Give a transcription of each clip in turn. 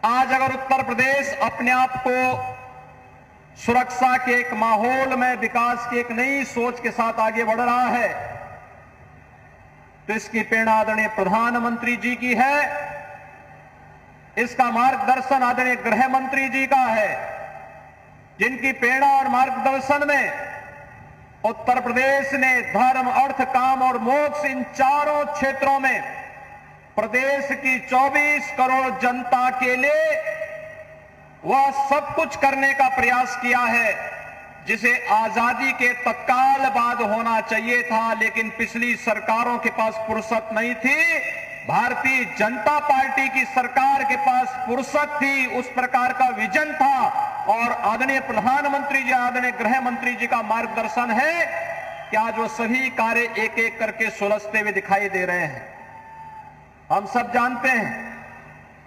आज अगर उत्तर प्रदेश अपने आप को सुरक्षा के एक माहौल में विकास की एक नई सोच के साथ आगे बढ़ रहा है, तो इसकी प्रेरणा आदरणीय प्रधानमंत्री जी की है, इसका मार्गदर्शन आदरणीय गृह मंत्री जी का है, जिनकी प्रेरणा और मार्गदर्शन में उत्तर प्रदेश ने धर्म, अर्थ, काम और मोक्ष इन चारों क्षेत्रों में प्रदेश की 24 करोड़ जनता के लिए वह सब कुछ करने का प्रयास किया है जिसे आजादी के तत्काल बाद होना चाहिए था, लेकिन पिछली सरकारों के पास फुर्सत नहीं थी। भारतीय जनता पार्टी की सरकार के पास फुर्सत थी, उस प्रकार का विजन था और आदरणीय प्रधानमंत्री जी, आदरणीय गृह मंत्री जी का मार्गदर्शन है कि आज वो सभी कार्य एक एक करके सुलझते हुए दिखाई दे रहे हैं। हम सब जानते हैं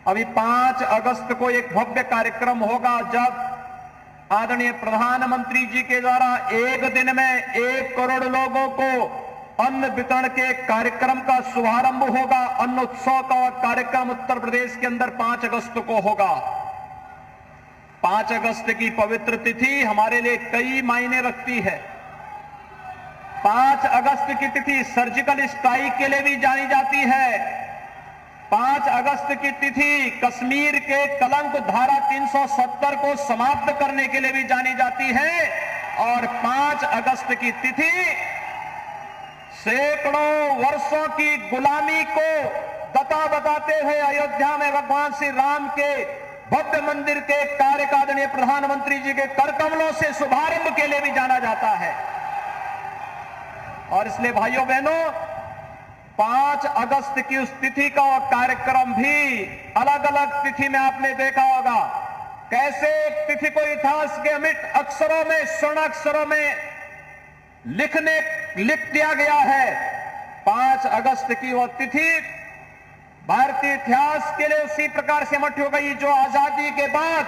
अभी 5 अगस्त को एक भव्य कार्यक्रम होगा जब आदरणीय प्रधानमंत्री जी के द्वारा एक दिन में 1 करोड़ लोगों को अन्न वितरण के कार्यक्रम का शुभारंभ होगा। अन्न उत्सव का कार्यक्रम उत्तर प्रदेश के अंदर 5 अगस्त को होगा। 5 अगस्त की पवित्र तिथि हमारे लिए कई मायने रखती है। 5 अगस्त की तिथि सर्जिकल स्ट्राइक के लिए भी जानी जाती है। 5 अगस्त की तिथि कश्मीर के कलंक धारा 370 को समाप्त करने के लिए भी जानी जाती है और 5 अगस्त की तिथि सैकड़ों वर्षों की गुलामी को दता बताते हुए अयोध्या में भगवान श्री राम के भव्य मंदिर के कार्य का आदरणीय प्रधानमंत्री जी के करकमलों से शुभारंभ के लिए भी जाना जाता है। और इसलिए भाइयों बहनों, 5 अगस्त की उस तिथि का कार्यक्रम भी अलग अलग तिथि में आपने देखा होगा कैसे एक तिथि को इतिहास के अमिट अक्षरों में, स्वर्ण अक्षरों में लिख दिया गया है। 5 अगस्त की वह तिथि भारतीय इतिहास के लिए उसी प्रकार से अमर हो गई जो आजादी के बाद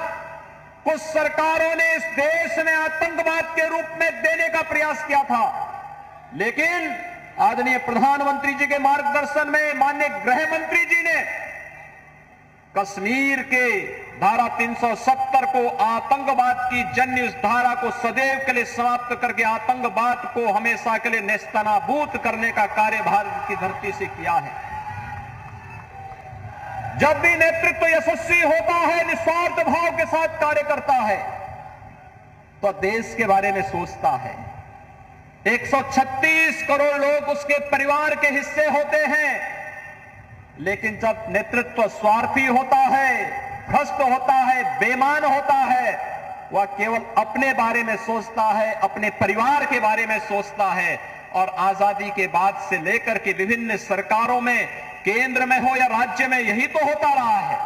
कुछ सरकारों ने इस देश में आतंकवाद के रूप में देने का प्रयास किया था, लेकिन आदरणीय प्रधानमंत्री जी के मार्गदर्शन में माननीय गृह मंत्री जी ने कश्मीर के धारा 370 को, आतंकवाद की जन्य उस धारा को सदैव के लिए समाप्त करके आतंकवाद को हमेशा के लिए नेस्तनाबूद करने का कार्य भारत की धरती से किया है। जब भी नेतृत्व यशस्वी होता है, निस्वार्थ भाव के साथ कार्य करता है, तो देश के बारे में सोचता है। 136 करोड़ लोग उसके परिवार के हिस्से होते हैं, लेकिन जब नेतृत्व स्वार्थी होता है, भ्रष्ट होता है, बेईमान होता है, वह केवल अपने बारे में सोचता है, अपने परिवार के बारे में सोचता है। और आजादी के बाद से लेकर के विभिन्न सरकारों में, केंद्र में हो या राज्य में, यही तो होता रहा है।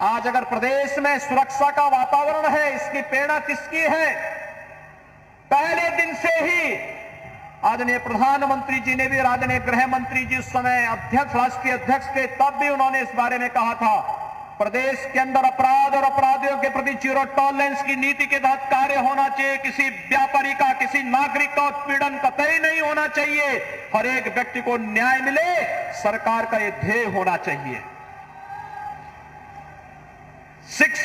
आज अगर प्रदेश में सुरक्षा का वातावरण है, इसकी प्रेरणा किसकी है? पहले दिन से ही आदरणीय प्रधानमंत्री जी ने भी, आदरणीय गृह मंत्री जी उस समय अध्यक्ष, राष्ट्रीय अध्यक्ष थे, तब भी उन्होंने इस बारे में कहा था प्रदेश के अंदर अपराध और अपराधियों के प्रति जीरो टॉलरेंस की नीति के तहत कार्य होना चाहिए। किसी व्यापारी का, किसी नागरिक का उत्पीड़न कतई नहीं होना चाहिए। हर एक व्यक्ति को न्याय मिले, सरकार का यह ध्येय होना चाहिए। शिक्षा